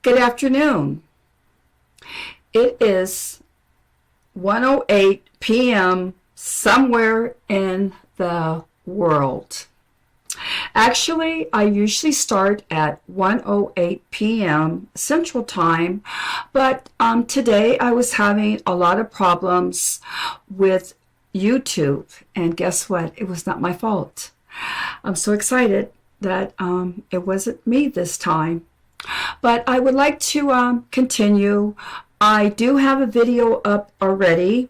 Good afternoon. It is 1:08 p.m. somewhere in the world. Actually, I usually start at 1:08 p.m. Central Time, but today I was having a lot of problems with YouTube, and guess what? It was not my fault. I'm so excited that it wasn't me this time. But I would like to continue. I do have a video up already.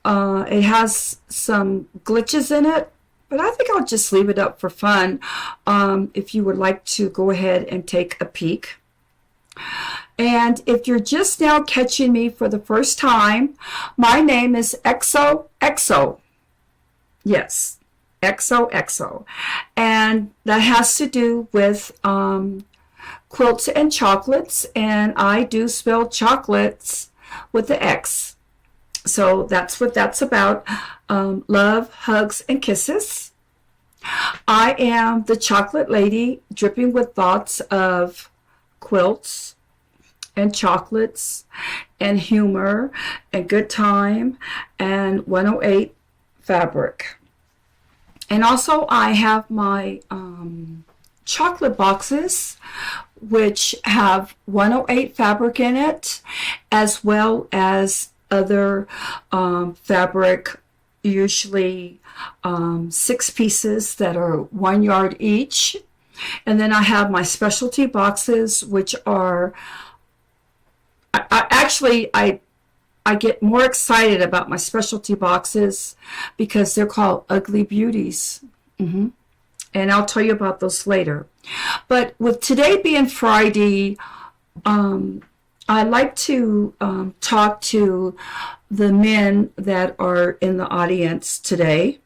It has some glitches in it, but I think I'll just leave it up for fun if you would like to go ahead and take a peek. And if you're just now catching me for the first time, my name is XOXO. Yes, XOXO. And that has to do with quilts and chocolates, and I do spell chocolates with the X. So that's what that's about. Love, hugs, and kisses. I am the chocolate lady, dripping with thoughts of quilts and chocolates and humor and good time and 108 fabric. And also I have my chocolate boxes, which have 108 fabric in it, as well as other fabric, usually 6 pieces that are 1 yard each. And then I have my specialty boxes, which are, I get more excited about my specialty boxes because they're called Ugly Beauties. And I'll tell you about those later. But with today being Friday, I like to talk to the men that are in the audience today.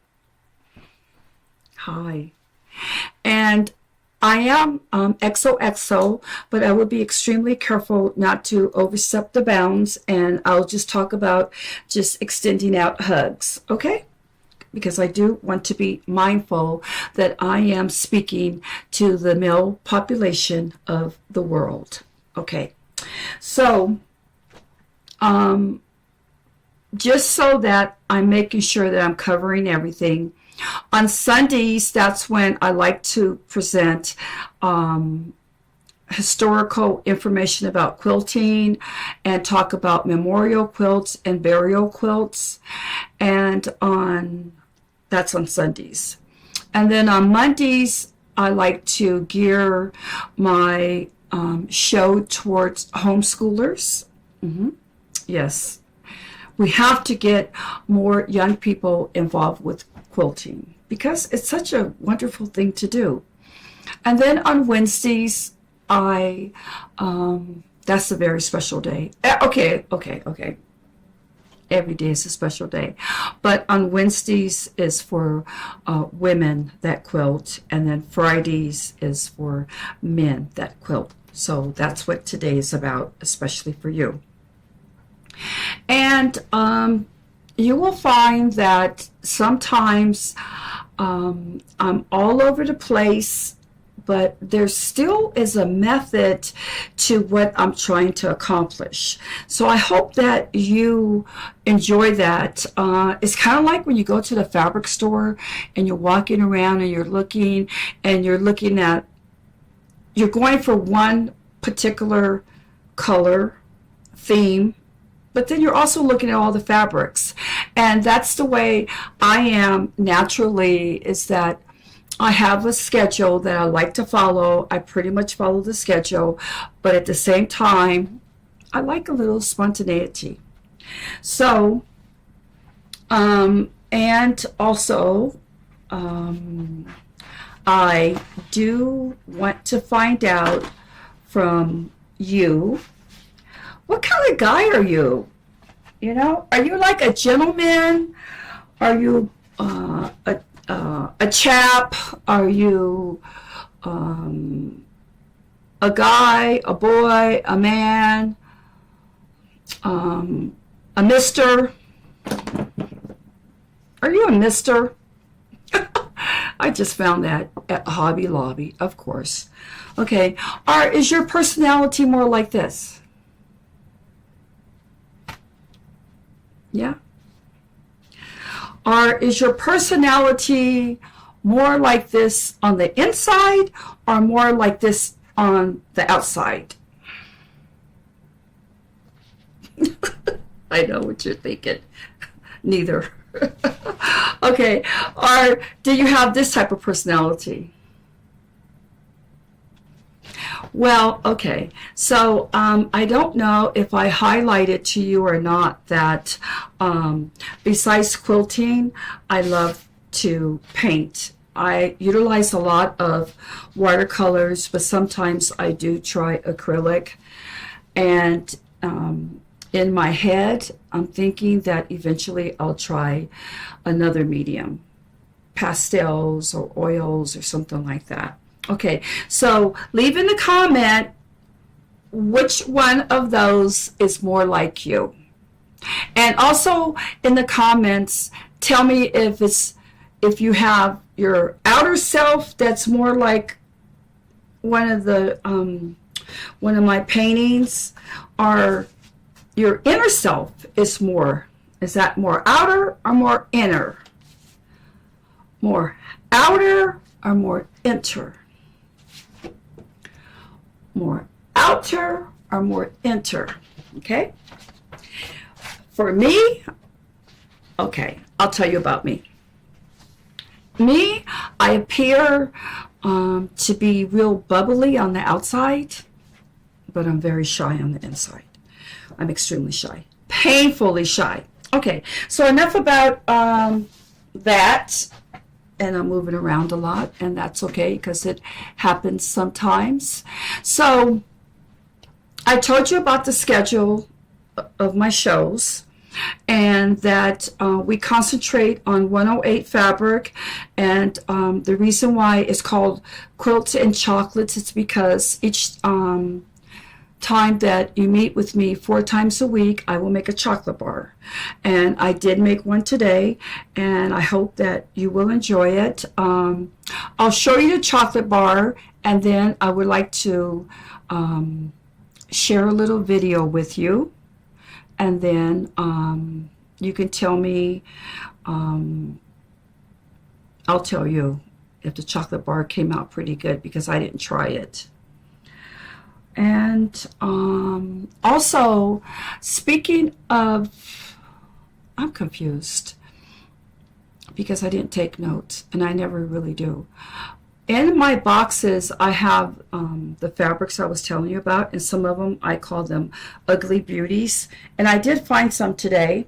Hi. And I am XOXO, but I will be extremely careful not to overstep the bounds, and I'll just talk about just extending out hugs, okay? Because I do want to be mindful that I am speaking to the male population of the world. Okay, so just so that I'm making sure that I'm covering everything, on Sundays, that's when I like to present historical information about quilting and talk about memorial quilts and burial quilts, and that's on Sundays. And then on Mondays, I like to gear my show towards homeschoolers. Yes, we have to get more young people involved with quilting because it's such a wonderful thing to do. And then on Wednesdays, that's a very special day. Okay. Every day is a special day. But on Wednesdays is for women that quilt, and then Fridays is for men that quilt. So that's what today is about, especially for you. And you will find that sometimes I'm all over the place, but there still is a method to what I'm trying to accomplish. So I hope that you enjoy that. It's kind of like when you go to the fabric store and you're walking around and you're looking at, you're going for one particular color theme, but then you're also looking at all the fabrics. And that's the way I am naturally, is that I have a schedule that I like to follow. I pretty much follow the schedule, but at the same time, I like a little spontaneity. So, and also, I do want to find out from you, what kind of guy are you? You know, are you like a gentleman? Are you a chap? Are you a guy, a boy, a man, a mister? Are you a mister? I just found that at Hobby Lobby, of course. Okay, is your personality more like this? Yeah. Or is your personality more like this on the inside or more like this on the outside? I know what you're thinking. Neither. Okay. Or do you have this type of personality? Well, okay. So I don't know if I highlighted to you or not that besides quilting, I love to paint. I utilize a lot of watercolors, but sometimes I do try acrylic. And in my head, I'm thinking that eventually I'll try another medium, pastels or oils or something like that. Okay, so leave in the comment which one of those is more like you. And also in the comments, tell me if you have your outer self that's more like one of my paintings, or your inner self is that more outer or more inner? More outer or more inner? More outer or more inner? Okay. For me, okay, I'll tell you about me. Me, I appear to be real bubbly on the outside, but I'm very shy on the inside. I'm extremely shy, painfully shy. Okay, so enough about that. And I'm moving around a lot, and that's okay because it happens sometimes. So I told you about the schedule of my shows, and that we concentrate on 108 fabric, and the reason why it's called Quilts and Chocolates is because each time that you meet with me 4 times a week, I will make a chocolate bar. And I did make one today, and I hope that you will enjoy it. I'll show you the chocolate bar, and then I would like to share a little video with you, and then you can tell me, I'll tell you if the chocolate bar came out pretty good, because I didn't try it. And also, speaking of, I'm confused because I didn't take notes, and I never really do. In my boxes, I have the fabrics I was telling you about, and some of them, I call them Ugly Beauties. And I did find some today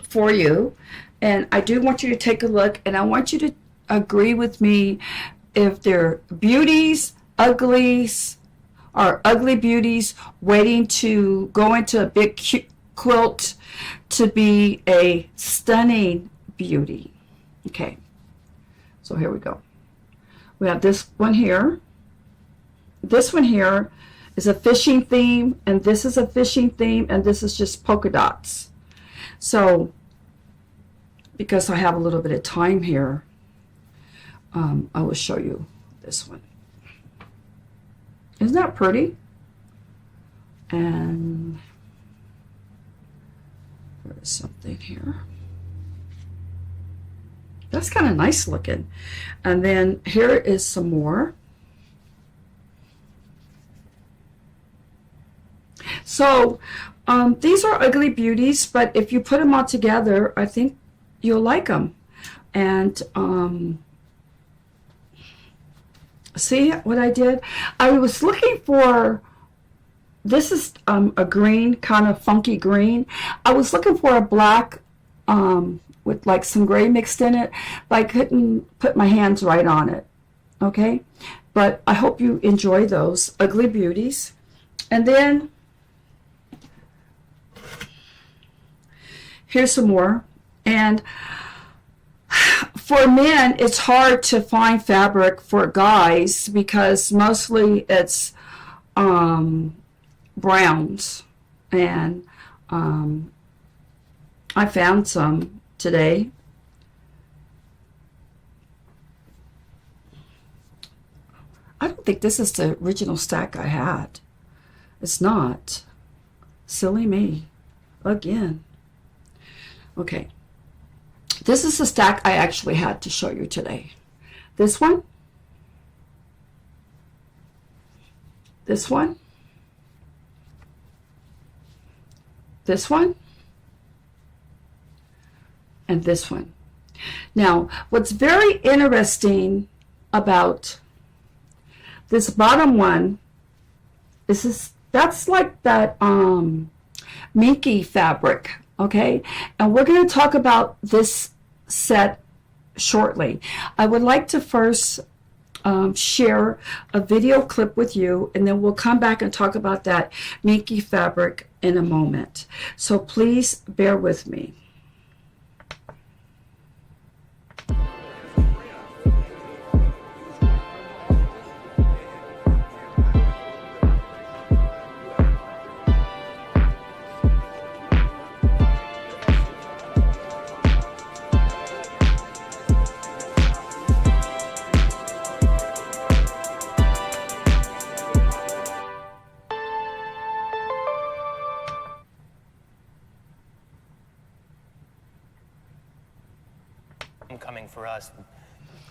for you, and I do want you to take a look, and I want you to agree with me if they're beauties, uglies, or ugly beauties waiting to go into a big quilt to be a stunning beauty. Okay, so here we go. We have this one here. This one here is a fishing theme, and this is a fishing theme, and this is just polka dots. So because I have a little bit of time here, I will show you this one. Isn't that pretty? And there's something here. That's kind of nice looking. And then here is some more. So these are Ugly Beauties, but if you put them all together, I think you'll like them. And see what I did? I was looking for, this is a green, kind of funky green. I was looking for a black with like some gray mixed in it, but I couldn't put my hands right on it. Okay, but I hope you enjoy those Ugly Beauties. And then here's some more. And for men, it's hard to find fabric for guys because mostly it's browns. And I found some today. think this is the original stack I had. It's not. Silly me. Again. Okay. This is the stack I actually had to show you today. This one. This one. This one. And this one. Now, what's very interesting about this bottom one, that's like that minky fabric, okay? And we're going to talk about this set shortly. I would like to first share a video clip with you, and then we'll come back and talk about that minky fabric in a moment. So please bear with me. Coming for us.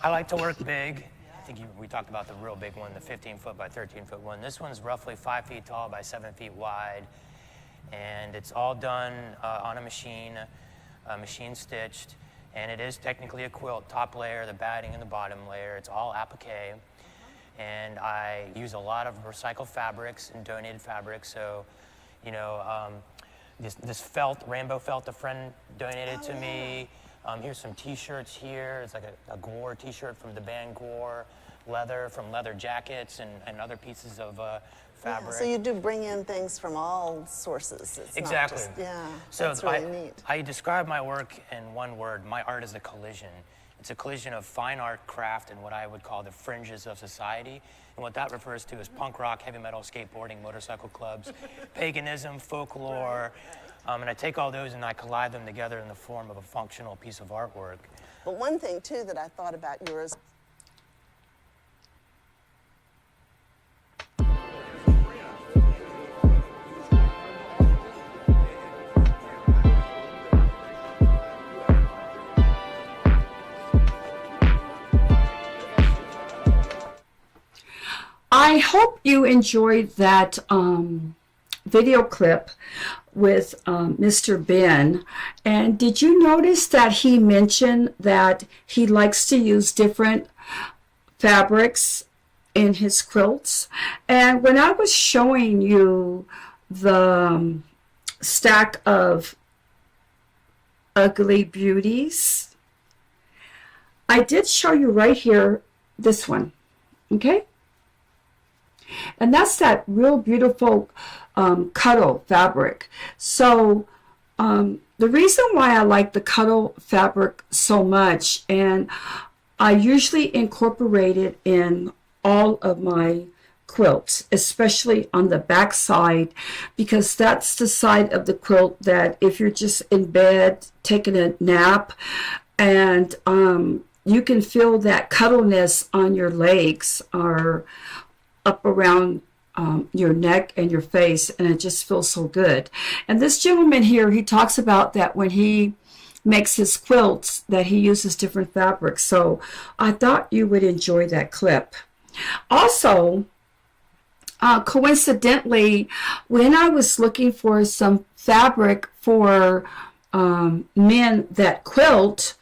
I like to work big. I think we talked about the real big one, the 15-foot by 13-foot one. This one's roughly 5 feet tall by 7 feet wide, and it's all done on a machine stitched, and it is technically a quilt. Top layer, the batting, and the bottom layer. It's all applique, and I use a lot of recycled fabrics and donated fabrics. So, you know, this felt, rainbow felt, a friend donated to me. Here's some t-shirts here. It's like a Gore t-shirt from the band Gore, leather from leather jackets and other pieces of fabric. Yeah, so you do bring in things from all sources. It's exactly. Not just, yeah, so that's really neat. I describe my work in one word. My art is a collision. It's a collision of fine art, craft, and what I would call the fringes of society. And what that refers to is punk rock, heavy metal, skateboarding, motorcycle clubs, paganism, folklore. And I take all those and I collide them together in the form of a functional piece of artwork. But one thing, too, that I thought about yours. I hope you enjoyed that video clip with Mr. Ben. And did you notice that he mentioned that he likes to use different fabrics in his quilts? And when I was showing you the stack of Ugly Beauties, I did show you right here this one, okay? And that's that real beautiful cuddle fabric. So the reason why I like the cuddle fabric so much, and I usually incorporate it in all of my quilts, especially on the back side, because that's the side of the quilt that if you're just in bed taking a nap, and you can feel that cuddleness on your legs or up around your neck and your face, and it just feels so good. And this gentleman here, he talks about that when he makes his quilts that he uses different fabrics. So I thought you would enjoy that clip. Also, coincidentally, when I was looking for some fabric for men that quilt,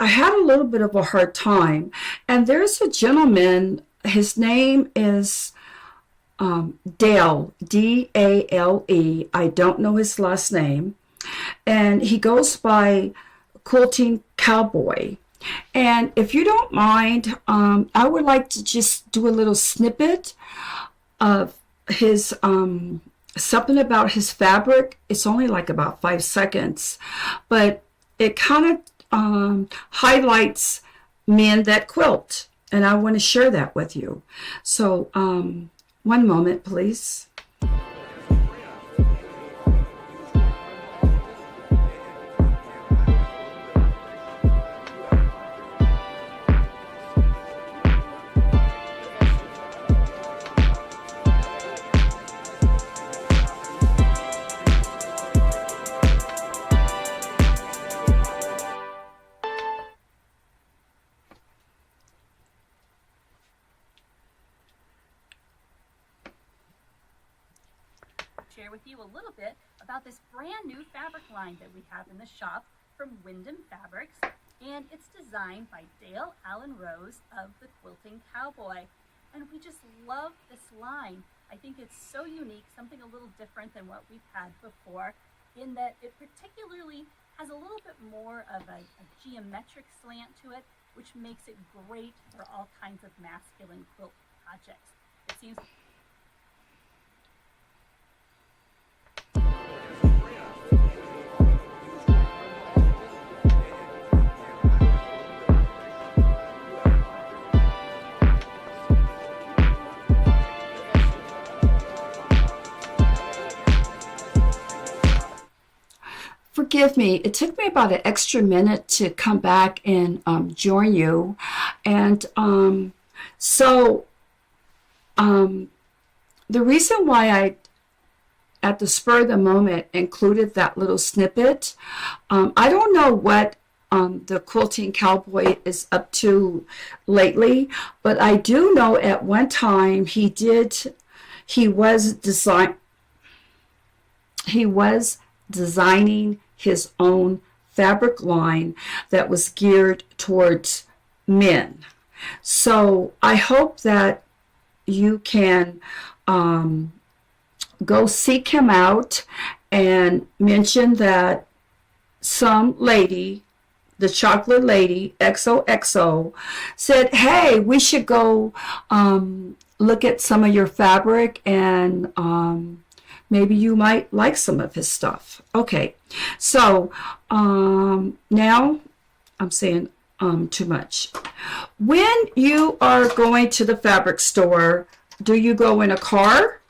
I had a little bit of a hard time. And there's a gentleman, his name is Dale, D-A-L-E. I don't know his last name. And he goes by Quilting Cowboy. And if you don't mind, I would like to just do a little snippet of his, something about his fabric. It's only like about 5 seconds, but it kind of highlights men that quilt, and I want to share that with you. So one moment, please. share with you a little bit about this brand new fabric line that we have in the shop from Wyndham Fabrics, and it's designed by Dale Allen Rose of the Quilting Cowboy. And we just love this line. I think it's so unique, something a little different than what we've had before, in that it particularly has a little bit more of a geometric slant to it, which makes it great for all kinds of masculine quilt projects. It seems Forgive me, it took me about an extra minute to come back and join you. And the reason why I, at the spur of the moment, included that little snippet, I don't know what the Quilting Cowboy is up to lately, but I do know at one time he was designing his own fabric line that was geared towards men. So I hope that you can go seek him out and mention that some lady, the chocolate lady, XOXO, said, hey, we should go look at some of your fabric, and maybe you might like some of his stuff. Okay, so now I'm saying too much. When you are going to the fabric store, do you go in a car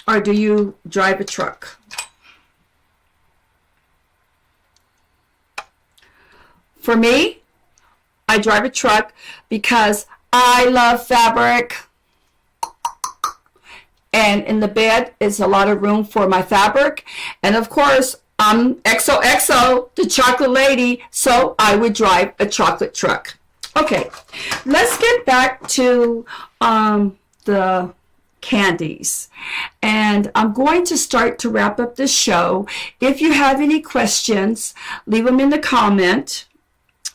or do you drive a truck? For me, I drive a truck because I love fabric. And in the bed is a lot of room for my fabric. And of course, I'm XOXO, the chocolate lady, so I would drive a chocolate truck. Okay, let's get back to the candies. And I'm going to start to wrap up this show. If you have any questions, leave them in the comment.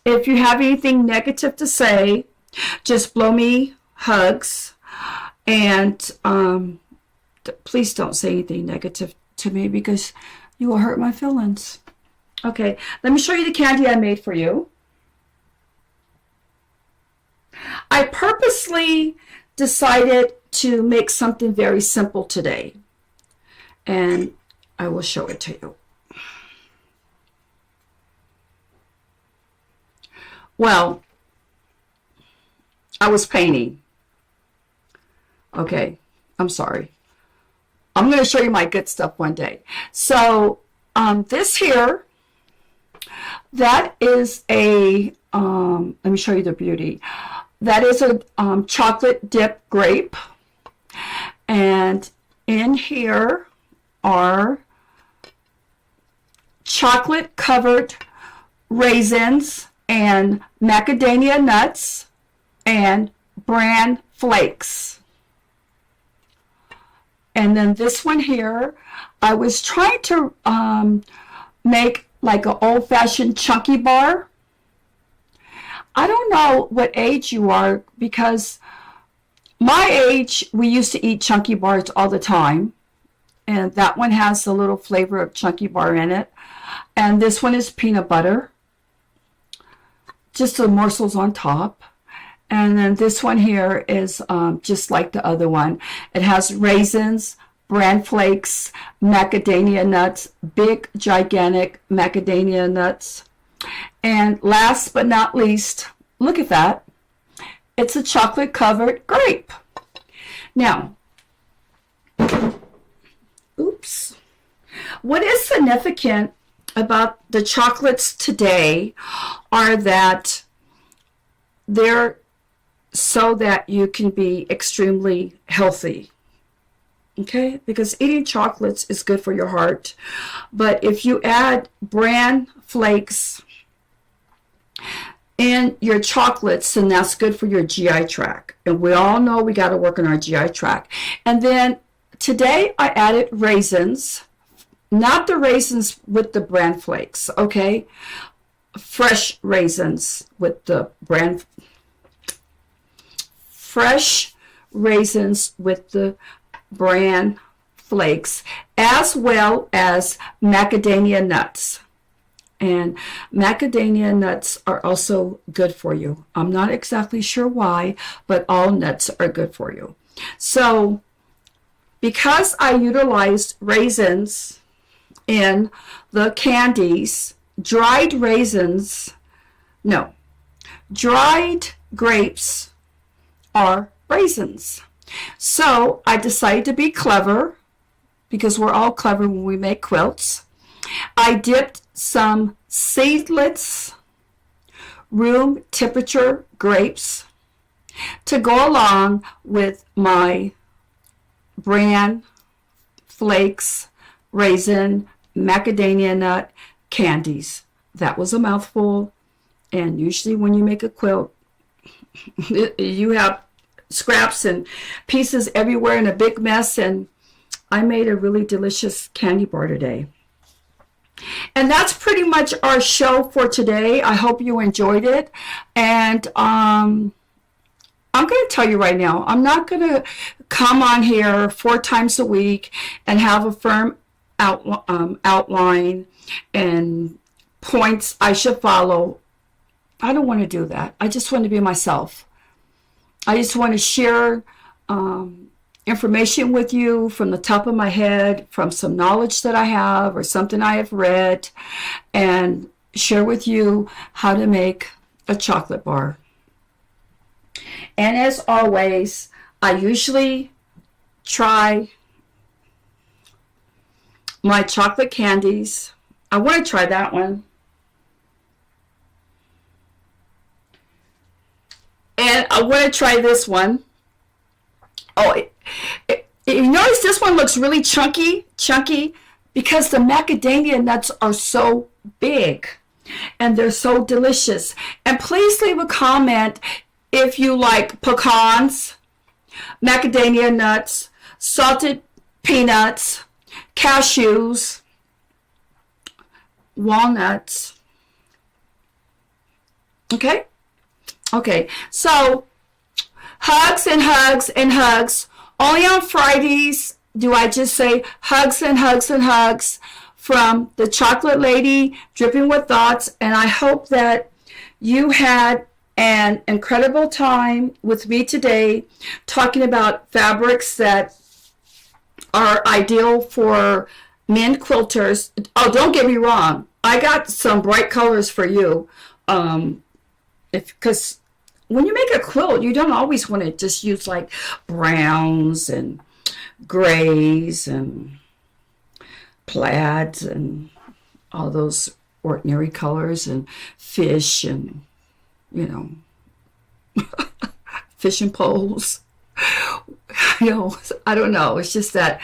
If you have anything negative to say, just blow me hugs. And please don't say anything negative to me because you will hurt my feelings. Okay, let me show you the candy I made for you. I purposely decided to make something very simple today, and I will show it to you. Well, I was painting. Okay, I'm sorry. I'm going to show you my good stuff one day. So this here, that is a, let me show you the beauty. That is a chocolate dip grape. And in here are chocolate covered raisins and macadamia nuts and bran flakes. And then this one here, I was trying to make like an old-fashioned chunky bar. I don't know what age you are, because my age, we used to eat chunky bars all the time. And that one has a little flavor of chunky bar in it. And this one is peanut butter. Just the morsels on top. And then this one here is just like the other one. It has raisins, bran flakes, macadamia nuts, big, gigantic macadamia nuts. And last but not least, look at that. It's a chocolate-covered grape. Now, oops. What is significant about the chocolates today are that they're so that you can be extremely healthy. Okay? Because eating chocolates is good for your heart. But if you add bran flakes in your chocolates, then that's good for your GI tract. And we all know we got to work on our GI tract. And then today I added raisins, not the raisins with the bran flakes, okay? Fresh raisins with the fresh raisins with the bran flakes, as well as macadamia nuts. And macadamia nuts are also good for you. I'm not exactly sure why, but all nuts are good for you. So because I utilized raisins in the candies, dried grapes are raisins. So I decided to be clever, because we're all clever when we make quilts. I dipped some seedless room temperature grapes to go along with my bran flakes, raisin, macadamia nut candies. That was a mouthful. And usually when you make a quilt, you have scraps and pieces everywhere in a big mess. And I made a really delicious candy bar today. And that's pretty much our show for today. I hope you enjoyed it. And I'm going to tell you right now, I'm not going to come on here 4 times a week and have a firm outline and points I should follow. I don't want to do that. I just want to be myself. I just want to share information with you from the top of my head, from some knowledge that I have or something I have read, and share with you how to make a chocolate bar. And as always, I usually try my chocolate candies. I want to try that one. And I want to try this one. Oh, you notice this one looks really chunky because the macadamia nuts are so big and they're so delicious. And please leave a comment if you like pecans, macadamia nuts, salted peanuts, cashews, walnuts. Okay? Okay, so hugs and hugs and hugs. Only on Fridays do I just say hugs and hugs and hugs from the Chocolate Lady Dripping with Thoughts. And I hope that you had an incredible time with me today talking about fabrics that are ideal for men quilters. Oh, don't get me wrong. I got some bright colors for you. Because when you make a quilt, you don't always want to just use like browns and grays and plaids and all those ordinary colors and fish and, fishing poles. I don't know. It's just that,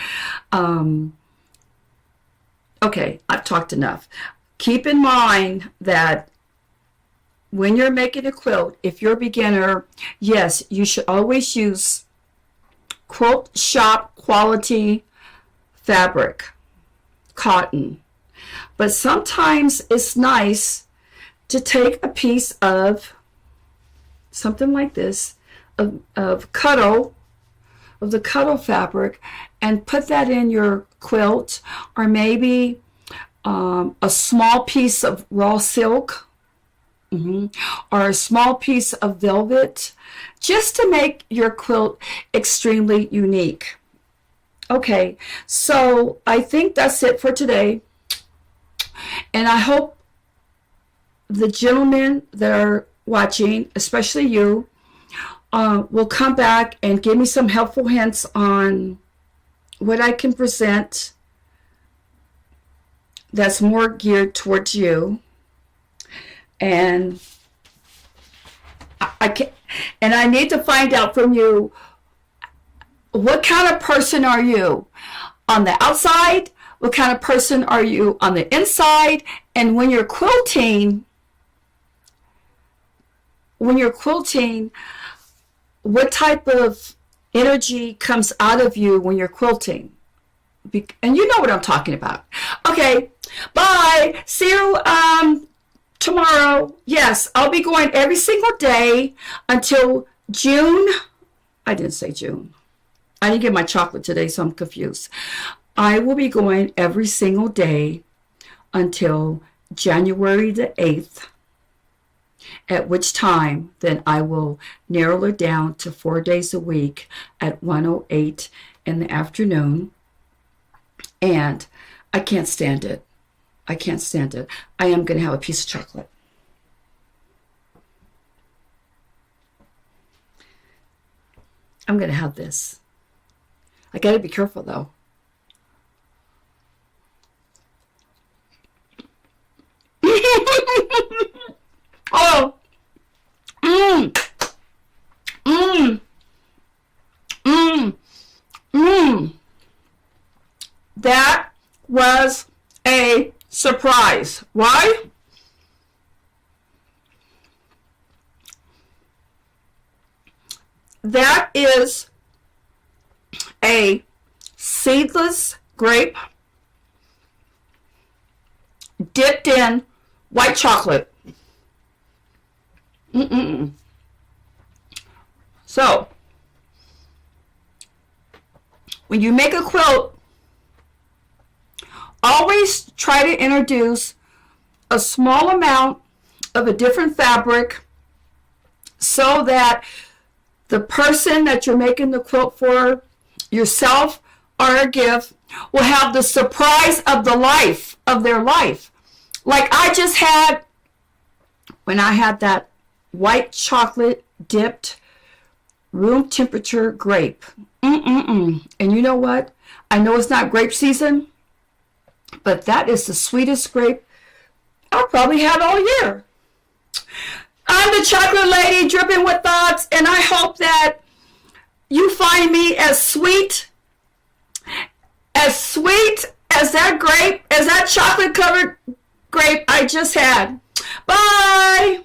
okay, I've talked enough. Keep in mind that when you're making a quilt, if you're a beginner, yes, you should always use quilt shop quality fabric, cotton. But sometimes it's nice to take a piece of something like this, of the cuddle fabric, and put that in your quilt, or maybe a small piece of raw silk. Or a small piece of velvet, just to make your quilt extremely unique. Okay, so I think that's it for today. And I hope the gentlemen that are watching, especially you, will come back and give me some helpful hints on what I can present that's more geared towards you. And I need to find out from you, what kind of person are you on the outside? What kind of person are you on the inside? And when you're quilting, what type of energy comes out of you when you're quilting. And you know what I'm talking about. Okay, bye. See you tomorrow. Yes, I'll be going every single day until June. I didn't say June. I didn't get my chocolate today, so I'm confused. I will be going every single day until January the 8th, at which time then I will narrow it down to 4 days a week at 1:08 in the afternoon. And I can't stand it. I can't stand it. I am going to have a piece of chocolate. I'm going to have this. I got to be careful though. Oh. Mmm. Mmm. Mmm. Mmm. That was a surprise. Why? That is a seedless grape dipped in white chocolate. So, when you make a quilt, always try to introduce a small amount of a different fabric so that the person that you're making the quilt for, yourself or a gift, will have the surprise of their life. Like I just had, when I had that white chocolate dipped room temperature grape. And you know what? I know it's not grape season, but that is the sweetest grape I'll probably have all year. I'm the chocolate lady dripping with thoughts, and I hope that you find me as sweet as that grape, as that chocolate covered grape I just had. Bye.